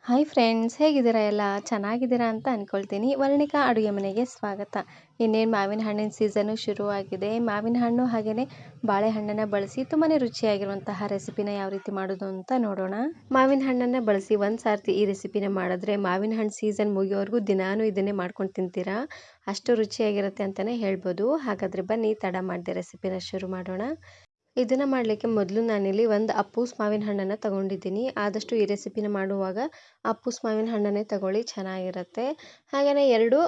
Hi friends, ಹೇಗಿದ್ದೀರಾ? ಎಲ್ಲ ಚೆನ್ನಾಗಿದ್ದೀರಾ ಅಂತ ಅಂದ್ಕೊಳ್ತೀನಿ. ವರ್ಣಿಕಾ ಅಡುಗೆ ಮನೆಗೆ ಸ್ವಾಗತ. ಇನ್ನೇನು ಮಾವಿನ ಹಣ್ಣಿನ ಸೀಸನ್ನು ಶುರುವಾಗಿದೆ. ಮಾವಿನ ಹಣ್ಣು ಹಾಗೆಯೇ ಬಾಳೆಹಣ್ಣನ್ನು ಬಳಸಿ ತುಂಬಾ ರುಚಿಯಾಗಿರುವಂತಹ ರೆಸಿಪಿನ ಯಾವ ರೀತಿ ಮಾಡೋದು ಅಂತ ನೋಡೋಣ. ಮಾವಿನ ಹಣ್ಣನ್ನು ಬಳಸಿ ಒಂದು ಸಾರ್ತಿ ಈ ರೆಸಿಪಿನ ಮಾಡಿದ್ರೆ ಮಾವಿನ ಹಣ್ಣು ಸೀಸನ್ ಮುಗಿಯೋವರೆಗೂ ದಿನಾನೂ ಇದನ್ನೇ ಮಾಡ್ಕೊಂಡು ತಿಂತೀರಾ. ಅಷ್ಟು ರುಚಿಯಾಗಿರುತ್ತೆ ಅಂತಲೇ ಹೇಳ್ಬೋದು. ಹಾಗಾದರೆ ಬನ್ನಿ ತಡ ಮಾಡದೆ ರೆಸಿಪಿನ ಶುರು ಮಾಡೋಣ. ಇದನ್ನು ಮಾಡಲಿಕ್ಕೆ ಮೊದಲು ನಾನಿಲ್ಲಿ ಒಂದು ಅಪ್ಪೂಸ್ ಮಾವಿನ ಹಣ್ಣನ್ನು ತೊಗೊಂಡಿದ್ದೀನಿ. ಆದಷ್ಟು ಈ ರೆಸಿಪಿನ ಮಾಡುವಾಗ ಅಪ್ಪೂಸ್ ಮಾವಿನ ಹಣ್ಣನ್ನೇ ತಗೊಳ್ಳಿ, ಚೆನ್ನಾಗಿರುತ್ತೆ. ಹಾಗೆಯೇ 2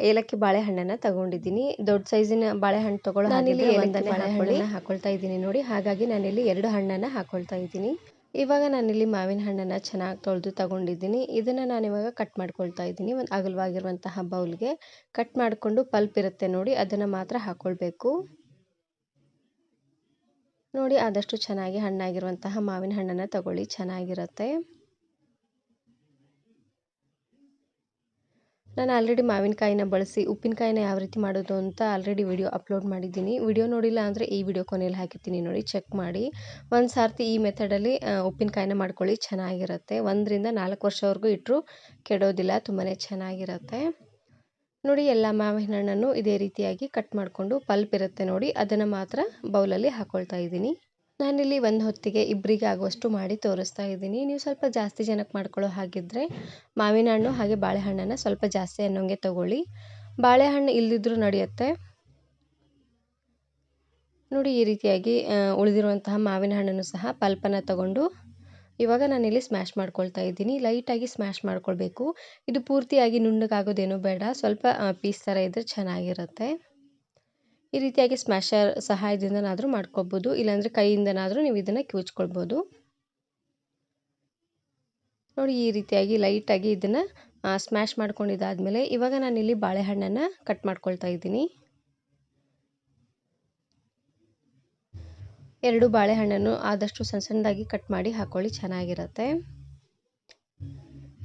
ಏಲಕ್ಕಿ ಬಾಳೆಹಣ್ಣನ್ನು ತಗೊಂಡಿದ್ದೀನಿ. ದೊಡ್ಡ ಸೈಜಿನ ಬಾಳೆಹಣ್ಣು ತಗೊಳ್ಳೋ ಹಾಗಿದ್ರೆ ಒಂದನ್ನೇ ಬಾಳೆಹಣ್ಣನ್ನು ಹಾಕೊಳ್ತಾ ಇದ್ದೀನಿ ನೋಡಿ. ಹಾಗಾಗಿ ನಾನಿಲ್ಲಿ 2 ಹಣ್ಣನ್ನು ಹಾಕೊಳ್ತಾ ಇದ್ದೀನಿ. ಇವಾಗ ನಾನಿಲ್ಲಿ ಮಾವಿನ ಹಣ್ಣನ್ನು ಚೆನ್ನಾಗಿ ತೊಳೆದು ತಗೊಂಡಿದ್ದೀನಿ. ಇದನ್ನು ನಾನಿವಾಗ ಕಟ್ ಮಾಡ್ಕೊಳ್ತಾ ಇದ್ದೀನಿ. ಒಂದು ಅಗಲವಾಗಿರುವಂತಹ ಬೌಲ್ಗೆ ಕಟ್ ಮಾಡಿಕೊಂಡು ಪಲ್ಪ್ ಇರುತ್ತೆ ನೋಡಿ, ಅದನ್ನು ಮಾತ್ರ ಹಾಕ್ಕೊಳ್ಬೇಕು ನೋಡಿ. ಆದಷ್ಟು ಚೆನ್ನಾಗಿ ಹಣ್ಣಾಗಿರುವಂತಹ ಮಾವಿನ ಹಣ್ಣನ್ನು ತಗೊಳ್ಳಿ, ಚೆನ್ನಾಗಿರುತ್ತೆ. ನಾನು ಆಲ್ರೆಡಿ ಮಾವಿನಕಾಯಿನ ಬಳಸಿ ಉಪ್ಪಿನಕಾಯಿನ ಯಾವ ರೀತಿ ಮಾಡೋದು ಅಂತ ಆಲ್ರೆಡಿ ವಿಡಿಯೋ ಅಪ್ಲೋಡ್ ಮಾಡಿದ್ದೀನಿ. ವಿಡಿಯೋ ನೋಡಿಲ್ಲ ಅಂದರೆ ಈ ವಿಡಿಯೋ ಕೊನೆಯಲ್ಲಿ ಹಾಕಿರ್ತೀನಿ ನೋಡಿ, ಚೆಕ್ ಮಾಡಿ. ಒಂದು ಸಾರ್ತಿ ಈ ಮೆಥಡಲ್ಲಿ ಉಪ್ಪಿನಕಾಯಿನ ಮಾಡ್ಕೊಳ್ಳಿ, ಚೆನ್ನಾಗಿರುತ್ತೆ. 1 ರಿಂದ 4 ವರ್ಷವರೆಗೂ ಇಟ್ಟರು ಕೆಡೋದಿಲ್ಲ, ತುಂಬಾ ಚೆನ್ನಾಗಿರುತ್ತೆ ನೋಡಿ. ಎಲ್ಲ ಮಾವಿನ ಹಣ್ಣನ್ನು ಇದೇ ರೀತಿಯಾಗಿ ಕಟ್ ಮಾಡಿಕೊಂಡು ಪಲ್ಪ್ ಇರುತ್ತೆ ನೋಡಿ, ಅದನ್ನು ಮಾತ್ರ ಬೌಲಲ್ಲಿ ಹಾಕ್ಕೊಳ್ತಾ ಇದ್ದೀನಿ. ನಾನಿಲ್ಲಿ ಒಂದು ಹೊತ್ತಿಗೆ ಇಬ್ಬರಿಗೆ ಆಗುವಷ್ಟು ಮಾಡಿ ತೋರಿಸ್ತಾ ಇದ್ದೀನಿ. ನೀವು ಸ್ವಲ್ಪ ಜಾಸ್ತಿ ಜನಕ್ಕೆ ಮಾಡ್ಕೊಳ್ಳೋ ಹಾಗಿದ್ದರೆ ಮಾವಿನ ಹಣ್ಣು ಹಾಗೆ ಬಾಳೆಹಣ್ಣನ್ನು ಸ್ವಲ್ಪ ಜಾಸ್ತಿ ಅನ್ನೋಂಗೆ ತಗೊಳ್ಳಿ. ಬಾಳೆಹಣ್ಣು ಇಲ್ಲದಿದ್ರೂ ನಡೆಯುತ್ತೆ ನೋಡಿ. ಈ ರೀತಿಯಾಗಿ ಉಳಿದಿರುವಂತಹ ಮಾವಿನ ಹಣ್ಣನ್ನು ಸಹ ಪಲ್ಪನ್ನು ತಗೊಂಡು ಇವಾಗ ನಾನಿಲ್ಲಿ ಸ್ಮ್ಯಾಶ್ ಮಾಡ್ಕೊಳ್ತಾ ಇದ್ದೀನಿ. ಲೈಟಾಗಿ ಸ್ಮ್ಯಾಶ್ ಮಾಡ್ಕೊಳ್ಬೇಕು. ಇದು ಪೂರ್ತಿಯಾಗಿ ನುಣ್ಣಗಾಗೋದೇನೂ ಬೇಡ, ಸ್ವಲ್ಪ ಪೀಸ್ ಥರ ಇದ್ದರೆ ಚೆನ್ನಾಗಿರುತ್ತೆ. ಈ ರೀತಿಯಾಗಿ ಸ್ಮ್ಯಾಶರ್ ಸಹಾಯದಿಂದನಾದರೂ ಮಾಡ್ಕೊಬೋದು, ಇಲ್ಲಾಂದರೆ ಕೈಯಿಂದನಾದರೂ ನೀವು ಇದನ್ನು ಕಿವುಚ್ಕೊಳ್ಬೋದು ನೋಡಿ. ಈ ರೀತಿಯಾಗಿ ಲೈಟಾಗಿ ಇದನ್ನು ಸ್ಮ್ಯಾಶ್ ಮಾಡ್ಕೊಂಡಿದ್ದಾದಮೇಲೆ ಇವಾಗ ನಾನಿಲ್ಲಿ ಬಾಳೆಹಣ್ಣನ್ನು ಕಟ್ ಮಾಡ್ಕೊಳ್ತಾ ಇದ್ದೀನಿ. 2 ಬಾಳೆಹಣ್ಣನ್ನು ಆದಷ್ಟು ಸಣ್ಣದಾಗಿ ಕಟ್ ಮಾಡಿ ಹಾಕ್ಕೊಳ್ಳಿ, ಚೆನ್ನಾಗಿರುತ್ತೆ.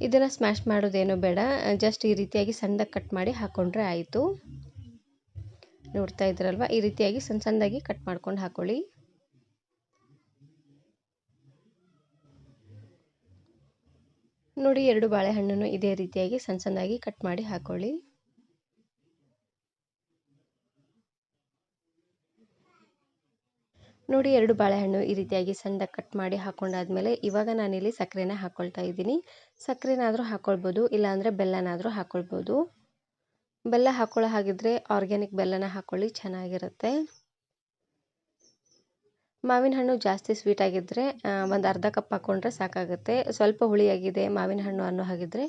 ಇದನ್ನು ಸ್ಮ್ಯಾಶ್ ಮಾಡೋದೇನೂ ಬೇಡ, ಜಸ್ಟ್ ಈ ರೀತಿಯಾಗಿ ಸಣ್ಣದಾಗಿ ಕಟ್ ಮಾಡಿ ಹಾಕ್ಕೊಂಡ್ರೆ ಆಯಿತು. ನೋಡ್ತಾ ಇದ್ದೀರಲ್ವ, ಈ ರೀತಿಯಾಗಿ ಸಣ್ಣದಾಗಿ ಕಟ್ ಮಾಡ್ಕೊಂಡು ಹಾಕ್ಕೊಳ್ಳಿ ನೋಡಿ. 2 ಬಾಳೆಹಣ್ಣನ್ನು ಇದೇ ರೀತಿಯಾಗಿ ಸಣ್ಣದಾಗಿ ಕಟ್ ಮಾಡಿ ಹಾಕ್ಕೊಳ್ಳಿ ನೋಡಿ. 2 ಬಾಳೆಹಣ್ಣು ಈ ರೀತಿಯಾಗಿ ಸಣ್ಣದಾಗಿ ಕಟ್ ಮಾಡಿ ಹಾಕ್ಕೊಂಡಾದ್ಮೇಲೆ ಇವಾಗ ನಾನಿಲ್ಲಿ ಸಕ್ಕರೆನ ಹಾಕ್ಕೊಳ್ತಾ ಇದ್ದೀನಿ. ಸಕ್ಕರೆನಾದರೂ ಹಾಕ್ಕೊಳ್ಬೋದು, ಇಲ್ಲಾಂದರೆ ಬೆಲ್ಲನಾದರೂ ಹಾಕ್ಕೊಳ್ಬೋದು. ಬೆಲ್ಲ ಹಾಕ್ಕೊಳ್ಳೋ ಹಾಗಿದ್ರೆ ಆರ್ಗ್ಯಾನಿಕ್ ಬೆಲ್ಲನ ಹಾಕ್ಕೊಳ್ಳಿ, ಚೆನ್ನಾಗಿರುತ್ತೆ. ಮಾವಿನ ಹಣ್ಣು ಜಾಸ್ತಿ ಸ್ವೀಟ್ ಆಗಿದ್ದರೆ ಒಂದು ಅರ್ಧ ಕಪ್ ಹಾಕ್ಕೊಂಡ್ರೆ ಸಾಕಾಗುತ್ತೆ. ಸ್ವಲ್ಪ ಹುಳಿಯಾಗಿದೆ ಮಾವಿನ ಹಣ್ಣು ಅನ್ನೋ ಹಾಗಿದ್ರೆ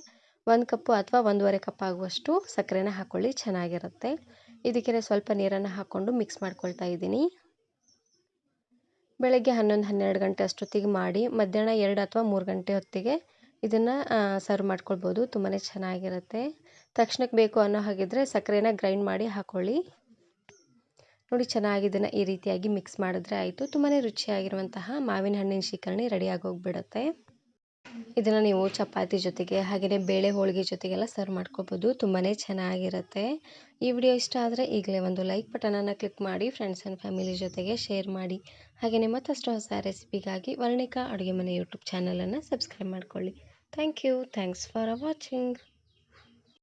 1 ಕಪ್ಪು ಅಥವಾ 1.5 ಕಪ್ ಆಗುವಷ್ಟು ಸಕ್ಕರೆನ ಹಾಕ್ಕೊಳ್ಳಿ, ಚೆನ್ನಾಗಿರುತ್ತೆ. ಇದಕ್ಕೆ ಸ್ವಲ್ಪ ನೀರನ್ನು ಹಾಕ್ಕೊಂಡು ಮಿಕ್ಸ್ ಮಾಡ್ಕೊಳ್ತಾ ಇದ್ದೀನಿ. ಬೆಳಗ್ಗೆ 11-12 ಗಂಟೆ ಅಷ್ಟೊತ್ತಿಗೆ ಮಾಡಿ ಮಧ್ಯಾಹ್ನ 2 ಅಥವಾ 3 ಗಂಟೆ ಹೊತ್ತಿಗೆ ಇದನ್ನು ಸರ್ವ್ ಮಾಡ್ಕೊಳ್ಬೋದು, ತುಂಬಾ ಚೆನ್ನಾಗಿರುತ್ತೆ. ತಕ್ಷಣಕ್ಕೆ ಬೇಕು ಅನ್ನೋ ಹಾಗಿದ್ರೆ ಸಕ್ಕರೆನ ಗ್ರೈಂಡ್ ಮಾಡಿ ಹಾಕ್ಕೊಳ್ಳಿ ನೋಡಿ. ಚೆನ್ನಾಗಿ ಇದನ್ನು ಈ ರೀತಿಯಾಗಿ ಮಿಕ್ಸ್ ಮಾಡಿದ್ರೆ ಆಯಿತು. ತುಂಬಾ ರುಚಿಯಾಗಿರುವಂತಹ ಮಾವಿನ ಹಣ್ಣಿನ ಶ್ರೀಕರಣಿ ರೆಡಿಯಾಗಿ ಹೋಗಿಬಿಡುತ್ತೆ. ಇದನ್ನು ನೀವು ಚಪಾತಿ ಜೊತೆಗೆ ಹಾಗೆಯೇ ಬೇಳೆ ಹೋಳಿಗೆ ಜೊತೆಗೆಲ್ಲ ಸರ್ವ್ ಮಾಡ್ಕೊಬೋದು, ತುಂಬಾ ಚೆನ್ನಾಗಿರುತ್ತೆ. ಈ ವಿಡಿಯೋ ಇಷ್ಟ ಆದರೆ ಈಗಲೇ ಒಂದು ಲೈಕ್ ಬಟನನ್ನು ಕ್ಲಿಕ್ ಮಾಡಿ, ಫ್ರೆಂಡ್ಸ್ ಆ್ಯಂಡ್ ಫ್ಯಾಮಿಲಿ ಜೊತೆಗೆ ಶೇರ್ ಮಾಡಿ. ಹಾಗೆಯೇ ಮತ್ತಷ್ಟು ಹೊಸ ರೆಸಿಪಿಗಾಗಿ ವರ್ಣಿಕಾ ಅಡುಗೆ ಮನೆ ಯೂಟ್ಯೂಬ್ ಚಾನಲನ್ನು ಸಬ್ಸ್ಕ್ರೈಬ್ ಮಾಡ್ಕೊಳ್ಳಿ. Thank you. Thanks for watching.